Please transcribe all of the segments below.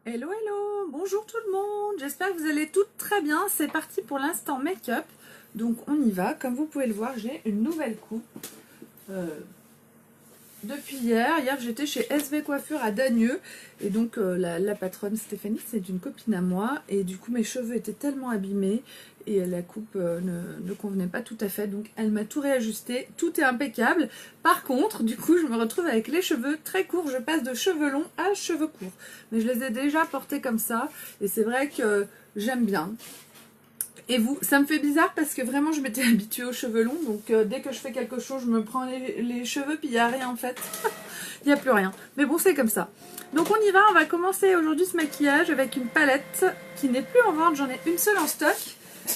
Hello, hello, bonjour tout le monde, j'espère que vous allez toutes très bien. C'est parti pour l'instant make-up, donc on y va. Comme vous pouvez le voir, j'ai une nouvelle coupe depuis hier. Hier j'étais chez SV Coiffure à Dagneux, et donc la patronne Stéphanie, c'est une copine à moi, et du coup mes cheveux étaient tellement abîmés et la coupe ne convenait pas tout à fait, donc elle m'a tout réajusté, tout est impeccable. Par contre, du coup je me retrouve avec les cheveux très courts, je passe de cheveux longs à cheveux courts, mais je les ai déjà portés comme ça, et c'est vrai que j'aime bien. Et vous, ça me fait bizarre parce que vraiment je m'étais habituée aux cheveux longs, donc dès que je fais quelque chose, je me prends les cheveux, puis il n'y a rien en fait. Il n'y a plus rien. Mais bon, c'est comme ça. Donc on y va, on va commencer aujourd'hui ce maquillage avec une palette qui n'est plus en vente, j'en ai une seule en stock.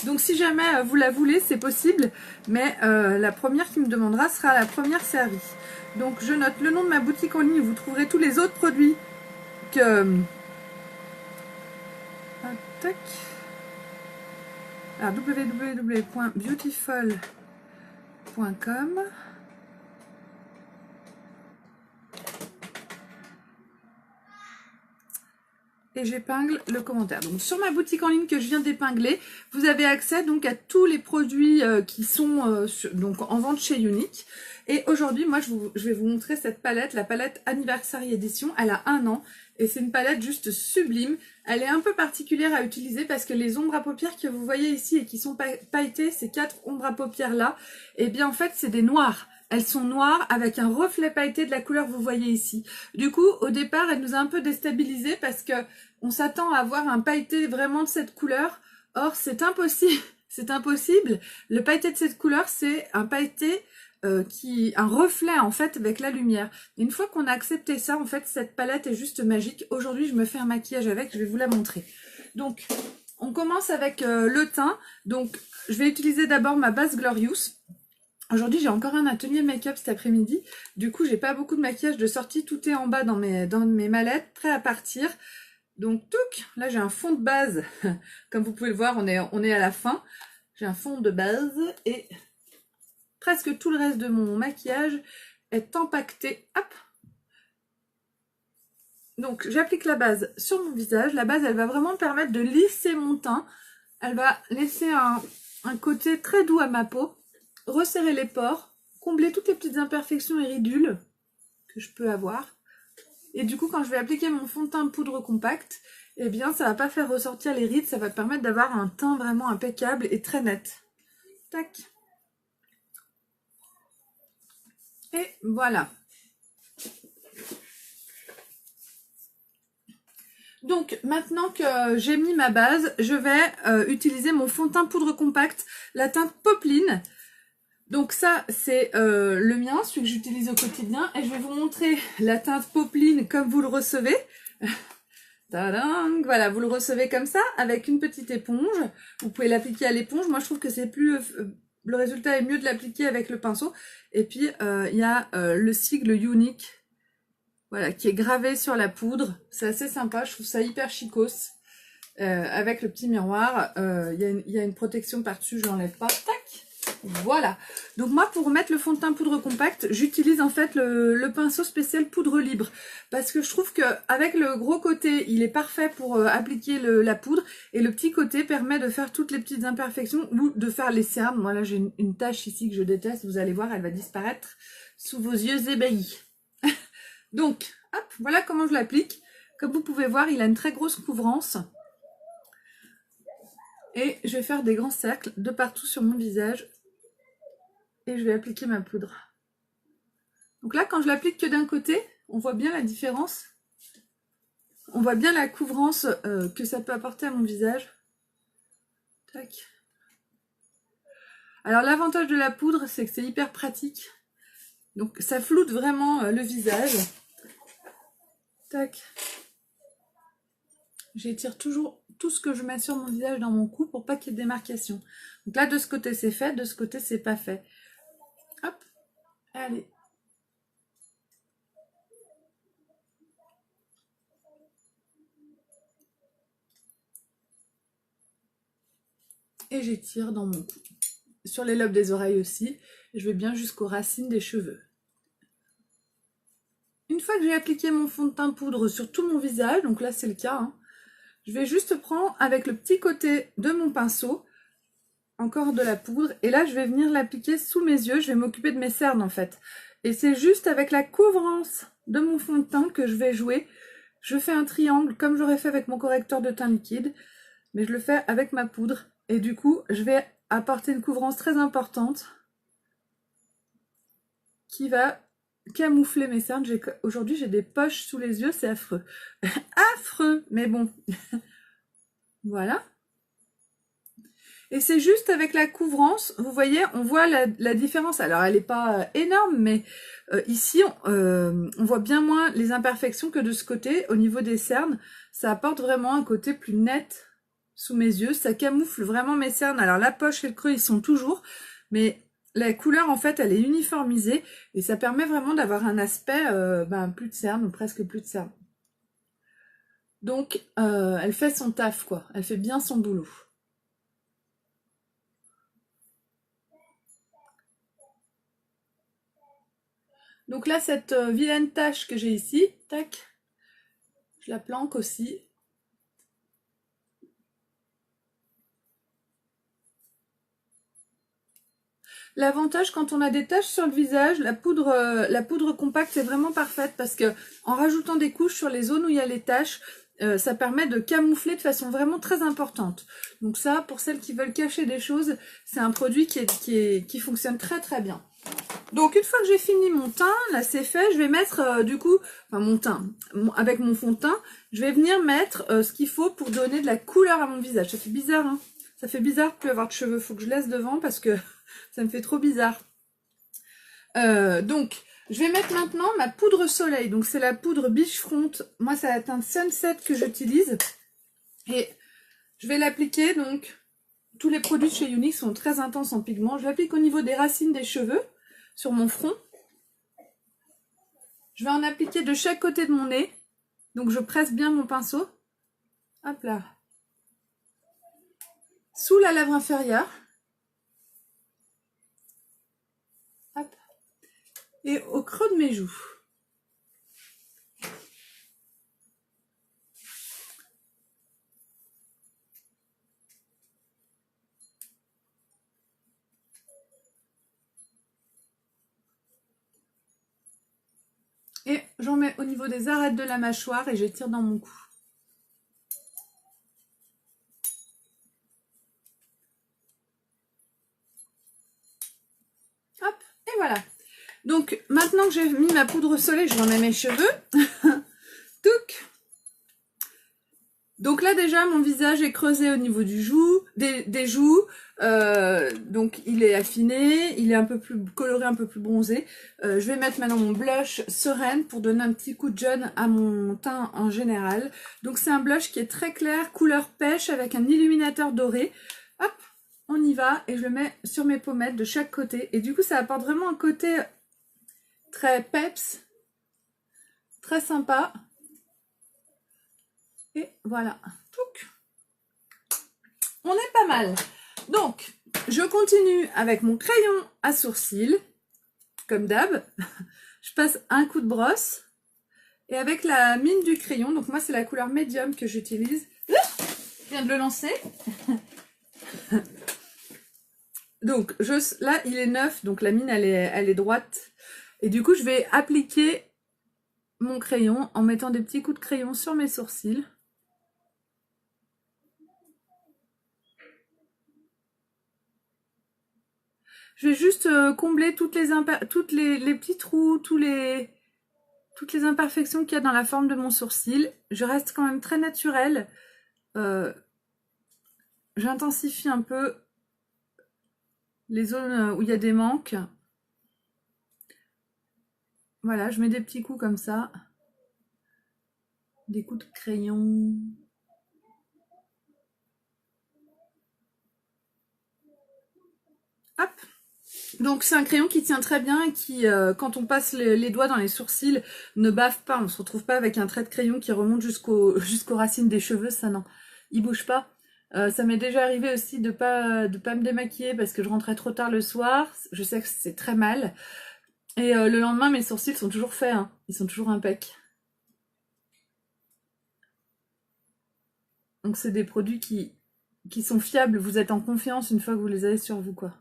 Donc si jamais vous la voulez, c'est possible, mais la première qui me demandera sera la première servie. Donc je note le nom de ma boutique en ligne, vous trouverez tous les autres produits que... Tac. Alors www.beautiful.com. Et j'épingle le commentaire. Donc sur ma boutique en ligne que je viens d'épingler, vous avez accès donc à tous les produits qui sont donc en vente chez Younique. Et aujourd'hui, moi je vais vous montrer cette palette, la palette Anniversary Edition. Elle a 1 an et c'est une palette juste sublime. Elle est un peu particulière à utiliser parce que les ombres à paupières que vous voyez ici et qui sont pailletées, ces 4 ombres à paupières là, et bien en fait c'est des noirs. Elles sont noires avec un reflet pailleté de la couleur que vous voyez ici. Du coup, au départ, elle nous a un peu déstabilisés parce que on s'attend à avoir un pailleté vraiment de cette couleur. Or, c'est impossible. C'est impossible. Le pailleté de cette couleur, c'est un pailleté un reflet en fait avec la lumière. Et une fois qu'on a accepté ça, en fait, cette palette est juste magique. Aujourd'hui, je me fais un maquillage avec. Je vais vous la montrer. Donc, on commence avec le teint. Donc, je vais utiliser d'abord ma base Glorious. Aujourd'hui, j'ai encore un atelier make-up cet après-midi. Du coup, j'ai pas beaucoup de maquillage de sortie. Tout est en bas dans mes mallettes, prêt à partir. Donc, touc, là, j'ai un fond de base. Comme vous pouvez le voir, on est à la fin. J'ai un fond de base et presque tout le reste de mon maquillage est empaqueté. Hop. Donc, j'applique la base sur mon visage. La base, elle va vraiment me permettre de lisser mon teint. Elle va laisser un côté très doux à ma peau. Resserrer les pores, combler toutes les petites imperfections et ridules que je peux avoir. Et du coup, quand je vais appliquer mon fond de teint poudre compacte, eh bien, ça va pas faire ressortir les rides, ça va permettre d'avoir un teint vraiment impeccable et très net. Tac. Et voilà. Donc, maintenant que j'ai mis ma base, je vais utiliser mon fond de teint poudre compacte, la teinte Popeline. Donc ça, c'est le mien, celui que j'utilise au quotidien. Et je vais vous montrer la teinte Popeline comme vous le recevez. Tadang, voilà, vous le recevez comme ça, avec une petite éponge. Vous pouvez l'appliquer à l'éponge. Moi, je trouve que c'est plus... le résultat est mieux de l'appliquer avec le pinceau. Et puis, il y a le sigle Younique, voilà, qui est gravé sur la poudre. C'est assez sympa, je trouve ça hyper chicos. Avec le petit miroir, il y a une protection par-dessus, je l'enlève pas. Tac! Voilà, donc moi pour mettre le fond de teint poudre compacte, j'utilise en fait le pinceau spécial poudre libre parce que je trouve que avec le gros côté, il est parfait pour appliquer la poudre et le petit côté permet de faire toutes les petites imperfections ou de faire les cernes. Moi là j'ai une tache ici que je déteste, vous allez voir, elle va disparaître sous vos yeux ébahis. Donc, hop, voilà comment je l'applique. Comme vous pouvez voir, il a une très grosse couvrance. Et je vais faire des grands cercles de partout sur mon visage. Et je vais appliquer ma poudre. Donc là, quand je l'applique que d'un côté, on voit bien la différence. On voit bien la couvrance que ça peut apporter à mon visage. Tac. Alors l'avantage de la poudre, c'est que c'est hyper pratique. Donc ça floute vraiment le visage. Tac. J'étire toujours tout ce que je mets sur mon visage dans mon cou pour pas qu'il y ait de démarcation. Donc là, de ce côté, c'est fait. De ce côté, c'est pas fait. Hop. Allez. Et j'étire dans mon cou. Sur les lobes des oreilles aussi. Je vais bien jusqu'aux racines des cheveux. Une fois que j'ai appliqué mon fond de teint poudre sur tout mon visage, donc là c'est le cas, hein, je vais juste prendre avec le petit côté de mon pinceau, encore de la poudre, et là je vais venir l'appliquer sous mes yeux, je vais m'occuper de mes cernes en fait. Et c'est juste avec la couvrance de mon fond de teint que je vais jouer. Je fais un triangle comme j'aurais fait avec mon correcteur de teint liquide, mais je le fais avec ma poudre. Et du coup, je vais apporter une couvrance très importante qui va camoufler mes cernes. Aujourd'hui, j'ai des poches sous les yeux, c'est affreux. Affreux, mais bon. Voilà. Et c'est juste avec la couvrance, vous voyez, on voit la différence. Alors, elle n'est pas énorme, mais ici, on voit bien moins les imperfections que de ce côté. Au niveau des cernes, ça apporte vraiment un côté plus net sous mes yeux. Ça camoufle vraiment mes cernes. Alors, la poche et le creux, ils sont toujours, mais la couleur, en fait, elle est uniformisée. Et ça permet vraiment d'avoir un aspect, plus de cernes, ou presque plus de cernes. Donc, elle fait son taf, quoi. Elle fait bien son boulot. Donc là, cette vilaine tache que j'ai ici, tac, je la planque aussi. L'avantage quand on a des taches sur le visage, la poudre compacte est vraiment parfaite parce que en rajoutant des couches sur les zones où il y a les taches, ça permet de camoufler de façon vraiment très importante. Donc ça, pour celles qui veulent cacher des choses, c'est un produit qui fonctionne très très bien. Donc une fois que j'ai fini mon teint, là c'est fait, je vais mettre du coup, enfin mon teint, avec mon fond de teint, je vais venir mettre ce qu'il faut pour donner de la couleur à mon visage. Ça fait bizarre, hein? Ça fait bizarre de plus avoir de cheveux, faut que je laisse devant parce que ça me fait trop bizarre. Donc je vais mettre maintenant ma poudre soleil, donc c'est la poudre Beachfront, moi c'est la teinte Sunset que j'utilise. Et je vais l'appliquer, donc tous les produits de chez Younique sont très intenses en pigments, je l'applique au niveau des racines des cheveux, sur mon front. Je vais en appliquer de chaque côté de mon nez. Donc je presse bien mon pinceau. Hop là. Sous la lèvre inférieure. Hop. Et au creux de mes joues. Et j'en mets au niveau des arêtes de la mâchoire et j'étire dans mon cou. Hop, et voilà. Donc maintenant que j'ai mis ma poudre soleil, je remets mes cheveux. Touc. Donc là déjà mon visage est creusé au niveau des joues, donc il est affiné, il est un peu plus coloré, un peu plus bronzé. Je vais mettre maintenant mon blush Sereine pour donner un petit coup de jaune à mon teint en général. Donc c'est un blush qui est très clair, couleur pêche avec un illuminateur doré. Hop, on y va et je le mets sur mes pommettes de chaque côté. Et du coup ça apporte vraiment un côté très peps, très sympa. Et voilà, on est pas mal. Donc, je continue avec mon crayon à sourcils, comme d'hab. Je passe un coup de brosse. Et avec la mine du crayon, donc moi c'est la couleur médium que j'utilise. Je viens de le lancer. Donc là il est neuf, donc la mine elle est droite. Et du coup je vais appliquer mon crayon en mettant des petits coups de crayon sur mes sourcils. Je vais juste combler toutes les petits trous, toutes les imperfections qu'il y a dans la forme de mon sourcil. Je reste quand même très naturelle. J'intensifie un peu les zones où il y a des manques. Voilà, je mets des petits coups comme ça. Des coups de crayon. Hop. Donc c'est un crayon qui tient très bien et qui, quand on passe les doigts dans les sourcils, ne bave pas. On ne se retrouve pas avec un trait de crayon qui remonte jusqu'aux racines des cheveux, ça non. Il bouge pas. Ça m'est déjà arrivé aussi de pas me démaquiller parce que je rentrais trop tard le soir. Je sais que c'est très mal. Et le lendemain, mes sourcils sont toujours faits. Hein. Ils sont toujours impeccs. Donc c'est des produits qui sont fiables, vous êtes en confiance une fois que vous les avez sur vous, quoi.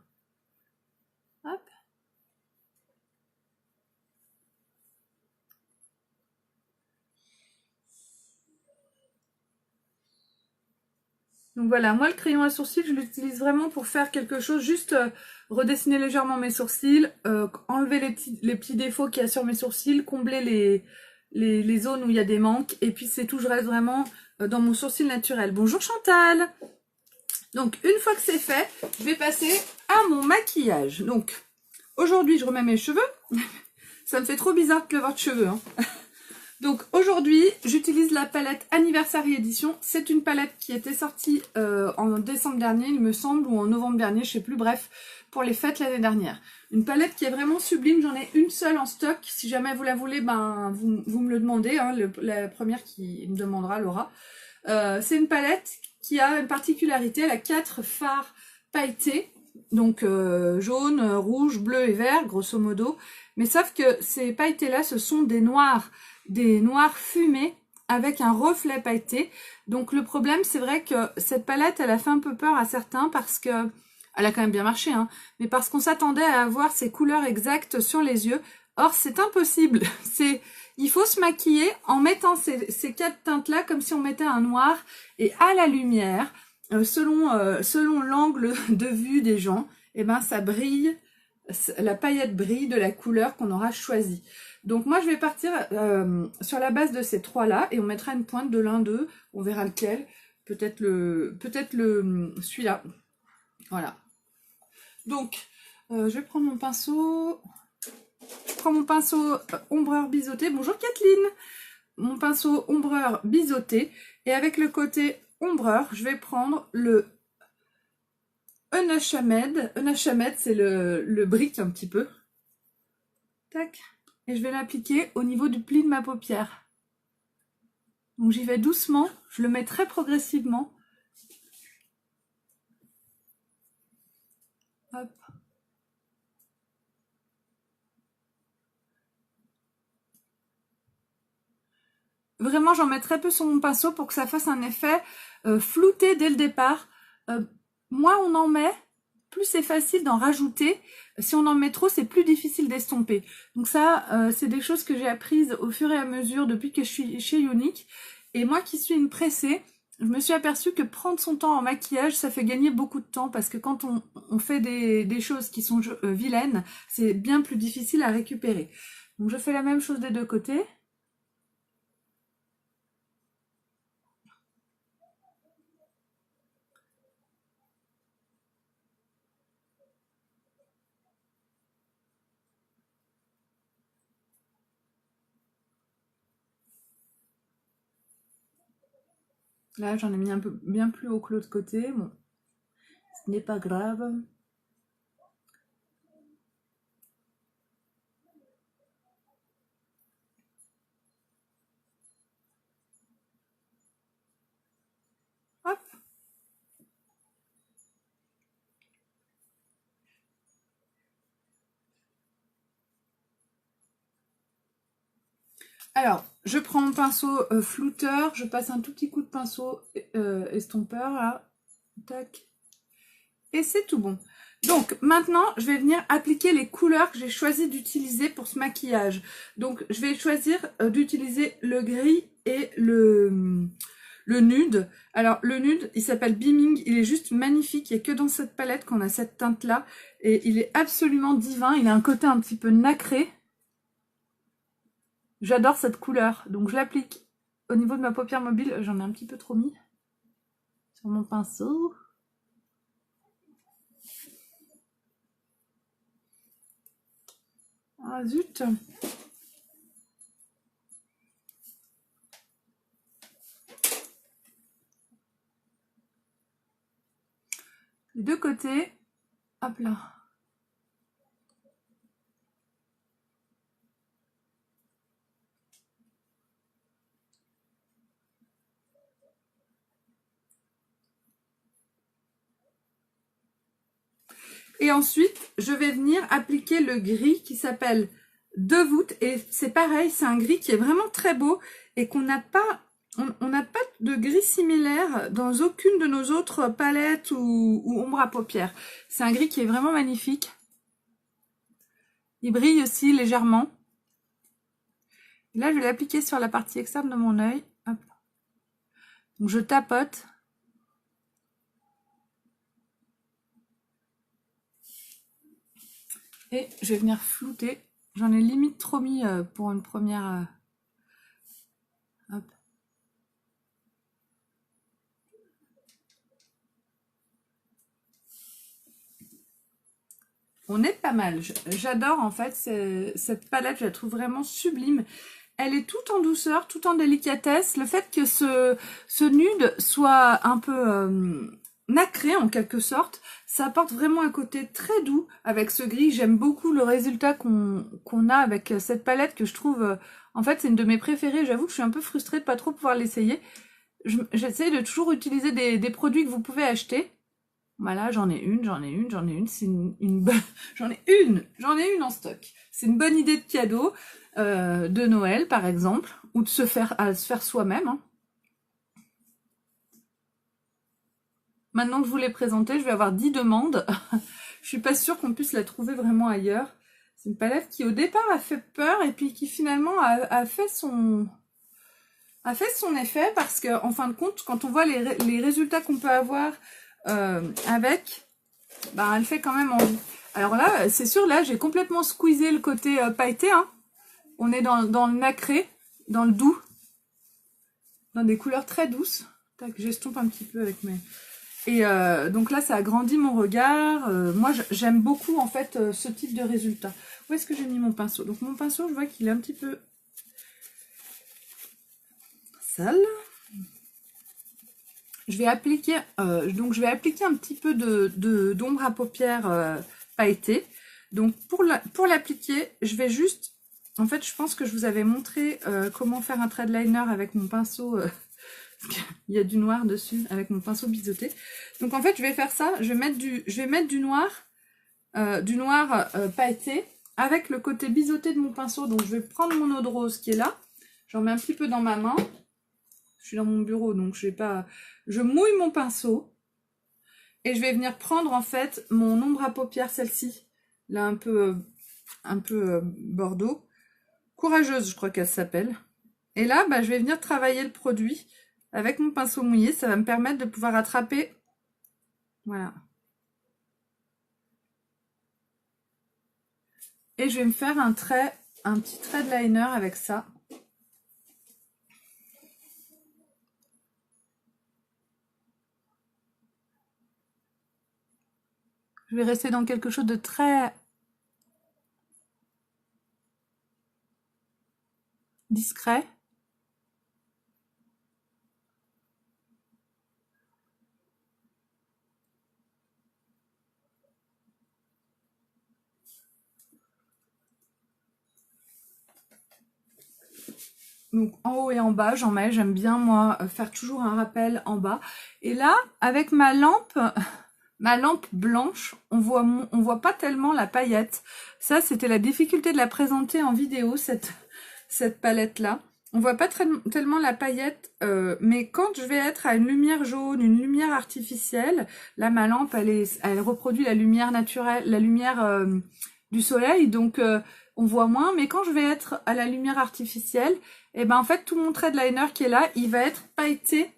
Hop. Donc voilà, moi le crayon à sourcils, je l'utilise vraiment pour faire quelque chose, juste redessiner légèrement mes sourcils, enlever les petits défauts qu'il y a sur mes sourcils, combler les zones où il y a des manques, et puis c'est tout, je reste vraiment dans mon sourcil naturel. Bonjour Chantal! Donc une fois que c'est fait, je vais passer à mon maquillage. Donc aujourd'hui je remets mes cheveux, ça me fait trop bizarre de pleuvoir de cheveux, hein. Donc aujourd'hui, j'utilise la palette Anniversary Edition. C'est une palette qui était sortie en décembre dernier, il me semble, ou en novembre dernier, je sais plus, bref, pour les fêtes l'année dernière. Une palette qui est vraiment sublime, j'en ai une seule en stock. Si jamais vous la voulez, ben vous me le demandez, hein, la première qui me demandera, Laura. C'est une palette qui a une particularité, elle a 4 fards pailletés, donc jaune, rouge, bleu et vert, grosso modo. Mais sauf que ces pailletés-là, ce sont des noirs fumés avec un reflet pailleté. Donc le problème, c'est vrai que cette palette, elle a fait un peu peur à certains parce que elle a quand même bien marché, hein, mais parce qu'on s'attendait à avoir ces couleurs exactes sur les yeux. Or, c'est impossible. Il faut se maquiller en mettant ces 4 teintes-là comme si on mettait un noir et à la lumière, selon l'angle de vue des gens, et ben ça brille, la paillette brille de la couleur qu'on aura choisie. Donc moi je vais partir sur la base de ces 3-là et on mettra une pointe de l'un d'eux, on verra lequel, peut-être celui-là. Voilà. Donc je vais prendre mon pinceau. Je prends mon pinceau ombreur biseauté. Bonjour Kathleen. Mon pinceau ombreur biseauté. Et avec le côté ombreur, je vais prendre le Unashamed. Unashamed, c'est le brick un petit peu. Tac. Et je vais l'appliquer au niveau du pli de ma paupière. Donc j'y vais doucement. Je le mets très progressivement. Hop. Vraiment, j'en mets très peu sur mon pinceau pour que ça fasse un effet flouté dès le départ. Moins on en met, plus c'est facile d'en rajouter. Si on en met trop, c'est plus difficile d'estomper. Donc ça, c'est des choses que j'ai apprises au fur et à mesure depuis que je suis chez Younique. Et moi qui suis une pressée, je me suis aperçue que prendre son temps en maquillage, ça fait gagner beaucoup de temps. Parce que quand on fait des choses qui sont vilaines, c'est bien plus difficile à récupérer. Donc je fais la même chose des deux côtés. Là, j'en ai mis un peu bien plus haut que l'autre côté. Bon, ce n'est pas grave. Hop. Alors, je prends mon pinceau flouteur, je passe un tout petit coup de pinceau estompeur, là. Tac. Et c'est tout bon. Donc, maintenant, je vais venir appliquer les couleurs que j'ai choisi d'utiliser pour ce maquillage. Donc, je vais choisir d'utiliser le gris et le nude. Alors, le nude, il s'appelle Beaming. Il est juste magnifique. Il n'y a que dans cette palette qu'on a cette teinte-là. Et il est absolument divin. Il a un côté un petit peu nacré. J'adore cette couleur. Donc, je l'applique au niveau de ma paupière mobile. J'en ai un petit peu trop mis sur mon pinceau. Ah zut! Les deux côtés. Hop là. Et ensuite, je vais venir appliquer le gris qui s'appelle De Voûte. Et c'est pareil, c'est un gris qui est vraiment très beau et qu'on n'a pas, on n'a pas de gris similaire dans aucune de nos autres palettes ou ombres à paupières. C'est un gris qui est vraiment magnifique. Il brille aussi légèrement. Et là, je vais l'appliquer sur la partie externe de mon œil. Hop. Donc, je tapote. Et je vais venir flouter. J'en ai limite trop mis pour une première... hop. On est pas mal. J'adore en fait cette palette, je la trouve vraiment sublime. Elle est toute en douceur, tout en délicatesse. Le fait que ce nude soit un peu nacré en quelque sorte, ça apporte vraiment un côté très doux avec ce gris. J'aime beaucoup le résultat qu'on a avec cette palette que je trouve... en fait, c'est une de mes préférées. J'avoue que je suis un peu frustrée de pas trop pouvoir l'essayer. J'essaie de toujours utiliser des produits que vous pouvez acheter. Voilà, j'en ai une. C'est une bonne... j'en ai une en stock. C'est une bonne idée de cadeau de Noël, par exemple, ou de se faire soi-même. Hein. Maintenant que je vous l'ai présentée, je vais avoir 10 demandes. Je suis pas sûre qu'on puisse la trouver vraiment ailleurs. C'est une palette qui au départ a fait peur et puis qui finalement a fait son effet parce que en fin de compte, quand on voit les résultats qu'on peut avoir avec, bah, elle fait quand même envie. Alors là, c'est sûr, là, j'ai complètement squeezé le côté pailleté. Hein. On est dans le nacré, dans le doux, dans des couleurs très douces. Tac, j'estompe un petit peu avec mes... Et donc là, ça agrandit mon regard. Moi, j'aime beaucoup, en fait, ce type de résultat. Où est-ce que j'ai mis mon pinceau? Donc mon pinceau, je vois qu'il est un petit peu sale. Je vais appliquer, un petit peu d'ombre à paupières pailletée. Donc pour l'appliquer, je vais juste... En fait, je pense que je vous avais montré comment faire un trade liner avec mon pinceau... il y a du noir dessus, avec mon pinceau biseauté. Donc en fait, je vais faire ça. Je vais mettre du noir pailleté avec le côté biseauté de mon pinceau. Donc je vais prendre mon eau de rose qui est là. J'en mets un petit peu dans ma main. Je suis dans mon bureau, donc je vais pas... Je mouille mon pinceau et je vais venir prendre en fait mon ombre à paupières, celle-ci, là un peu bordeaux, courageuse, je crois qu'elle s'appelle. Et là, bah, je vais venir travailler le produit avec mon pinceau mouillé. Ça va me permettre de pouvoir attraper, voilà. Et je vais me faire un petit trait de liner avec ça. Je vais rester dans quelque chose de très discret. Donc en haut et en bas, j'en mets. J'aime bien, moi, faire toujours un rappel en bas. Et là, avec ma lampe blanche, on voit pas tellement la paillette. Ça, c'était la difficulté de la présenter en vidéo, cette palette-là. On voit pas tellement la paillette, mais quand je vais être à une lumière jaune, une lumière artificielle, là, ma lampe, elle reproduit la lumière naturelle, la lumière du soleil, donc on voit moins. Mais quand je vais être à la lumière artificielle, et ben en fait, tout mon trait de liner qui est là, il va être pailleté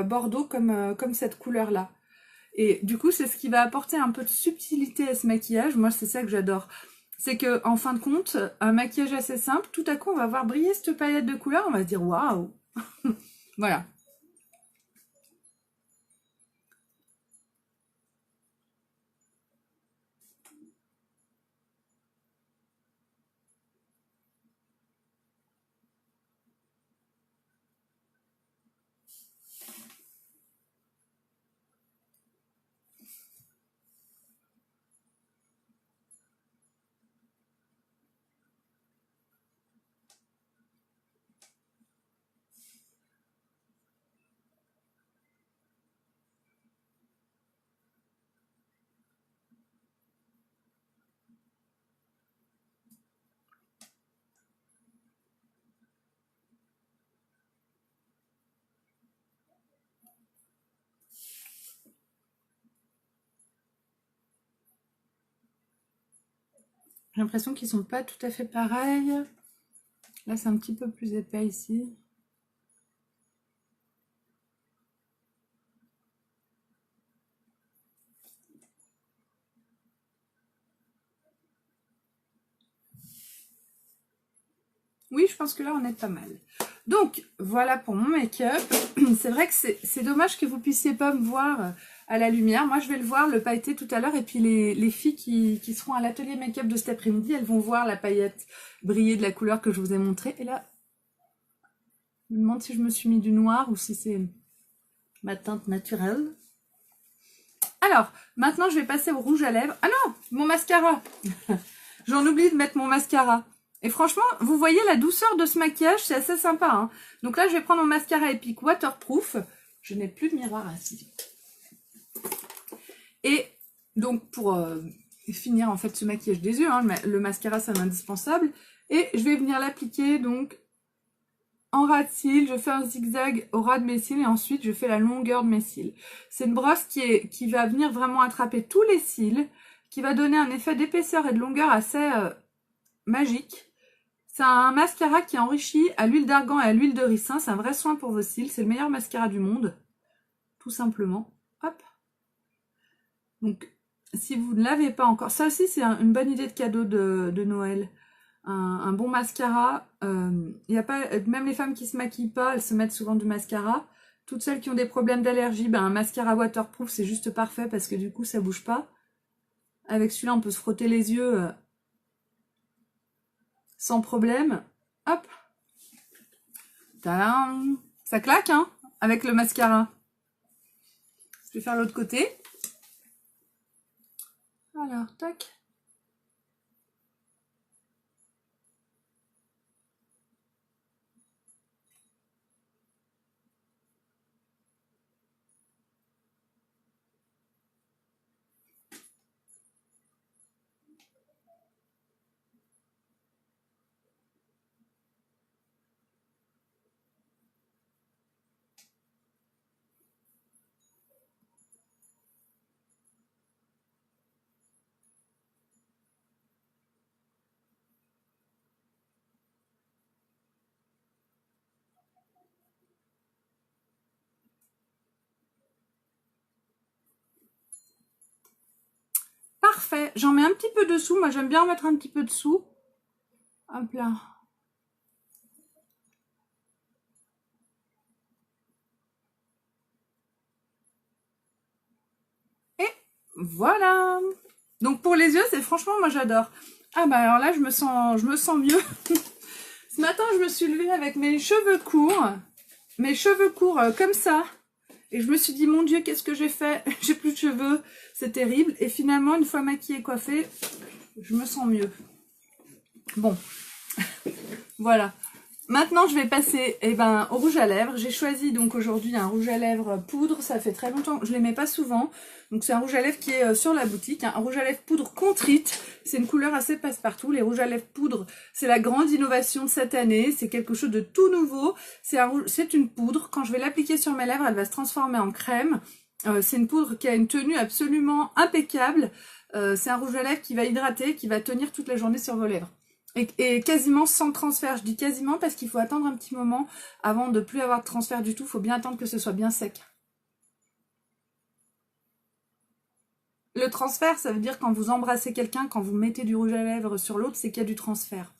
bordeaux comme cette couleur-là. Et du coup, c'est ce qui va apporter un peu de subtilité à ce maquillage. Moi, c'est ça que j'adore. C'est que, en fin de compte, un maquillage assez simple, tout à coup, on va voir briller cette palette de couleurs, on va se dire waouh. Voilà. J'ai l'impression qu'ils sont pas tout à fait pareils. Là, c'est un petit peu plus épais ici. Oui, je pense que là, on est pas mal. Donc, voilà pour mon make-up. C'est vrai que c'est dommage que vous puissiez pas me voir à la lumière. Moi, je vais le voir, le pailleté, tout à l'heure. Et puis, les filles qui seront à l'atelier make-up de cet après-midi, elles vont voir la paillette briller de la couleur que je vous ai montrée. Et là, je me demande si je me suis mis du noir ou si c'est ma teinte naturelle. Alors, maintenant, je vais passer au rouge à lèvres. Ah non, mon mascara. J'en oublie de mettre mon mascara. Et franchement, vous voyez la douceur de ce maquillage, c'est assez sympa. Hein. Donc là, je vais prendre mon mascara Epic Waterproof. Je n'ai plus de miroir assis. Et donc, pour finir en fait ce maquillage des yeux, hein, le mascara, c'est un indispensable. Et je vais venir l'appliquer donc en ras de cils. Je fais un zigzag au ras de mes cils et ensuite, je fais la longueur de mes cils. C'est une brosse qui va venir vraiment attraper tous les cils, qui va donner un effet d'épaisseur et de longueur assez magique. C'est un mascara qui est enrichi à l'huile d'argan et à l'huile de ricin. C'est un vrai soin pour vos cils. C'est le meilleur mascara du monde. Tout simplement. Hop. Donc, si vous ne l'avez pas encore... Ça aussi, c'est une bonne idée de cadeau de Noël. Un bon mascara. Y a pas, même les femmes qui se maquillent pas, elles se mettent souvent du mascara. Toutes celles qui ont des problèmes d'allergie, ben, un mascara waterproof, c'est juste parfait parce que du coup, ça bouge pas. Avec celui-là, on peut se frotter les yeux... sans problème. Hop. Tadam. Ça claque, hein, avec le mascara. Je vais faire l'autre côté. Alors, tac. Parfait. J'en mets un petit peu dessous. Moi, j'aime bien en mettre un petit peu dessous. Hop là. Et voilà. Donc, pour les yeux, c'est franchement, moi, j'adore. Ah bah alors là, je me sens mieux. Ce matin, je me suis levée avec mes cheveux courts. Mes cheveux courts comme ça. Et je me suis dit, mon Dieu, qu'est-ce que j'ai fait? J'ai plus de cheveux, c'est terrible. Et finalement, une fois maquillée et coiffée, je me sens mieux. Bon, voilà. Maintenant, je vais passer au rouge à lèvres. J'ai choisi donc aujourd'hui un rouge à lèvres poudre. Ça fait très longtemps que je ne les mets pas souvent. Donc c'est un rouge à lèvres qui est sur la boutique. Un rouge à lèvres poudre contrite. C'est une couleur assez passe-partout. Les rouges à lèvres poudre, c'est la grande innovation de cette année. C'est quelque chose de tout nouveau. C'est une poudre. Quand je vais l'appliquer sur mes lèvres, elle va se transformer en crème. C'est une poudre qui a une tenue absolument impeccable. C'est un rouge à lèvres qui va hydrater, qui va tenir toute la journée sur vos lèvres. Et quasiment sans transfert. Je dis quasiment parce qu'il faut attendre un petit moment avant de plus avoir de transfert du tout. Il faut bien attendre que ce soit bien sec. Le transfert, ça veut dire quand vous embrassez quelqu'un, quand vous mettez du rouge à lèvres sur l'autre, c'est qu'il y a du transfert.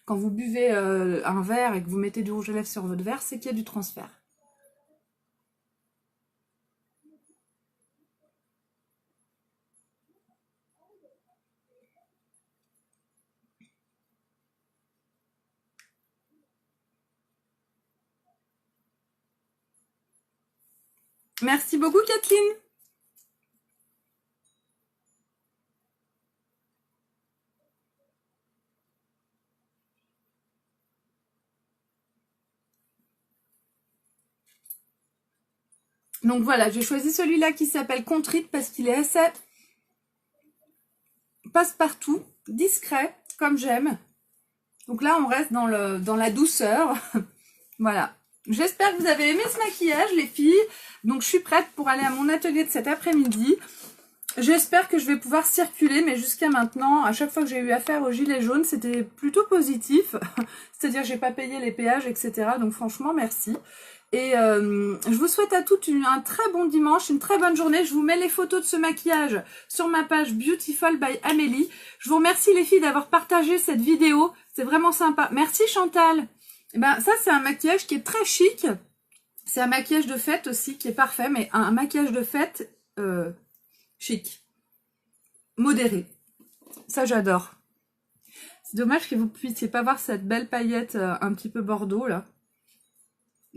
Quand vous buvez un verre et que vous mettez du rouge à lèvres sur votre verre, c'est qu'il y a du transfert. Merci beaucoup, Kathleen. Donc voilà, j'ai choisi celui-là qui s'appelle Contrite parce qu'il est assez passe-partout, discret, comme j'aime. Donc là, on reste dans la douceur. Voilà. J'espère que vous avez aimé ce maquillage, les filles. Donc, je suis prête pour aller à mon atelier de cet après-midi. J'espère que je vais pouvoir circuler, mais jusqu'à maintenant, à chaque fois que j'ai eu affaire aux gilets jaunes, c'était plutôt positif. C'est-à-dire j'ai pas payé les péages, etc. Donc franchement, merci. Et je vous souhaite à toutes un très bon dimanche, une très bonne journée. Je vous mets les photos de ce maquillage sur ma page Beautiful by Amélie. Je vous remercie les filles d'avoir partagé cette vidéo. C'est vraiment sympa. Merci Chantal. Et ben ça c'est un maquillage qui est très chic. C'est un maquillage de fête aussi qui est parfait, mais un maquillage de fête chic, modéré. Ça j'adore. C'est dommage que vous puissiez pas voir cette belle paillette un petit peu bordeaux là.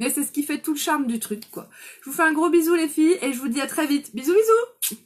Mais c'est ce qui fait tout le charme du truc, quoi. Je vous fais un gros bisou les filles et je vous dis à très vite. Bisous bisous.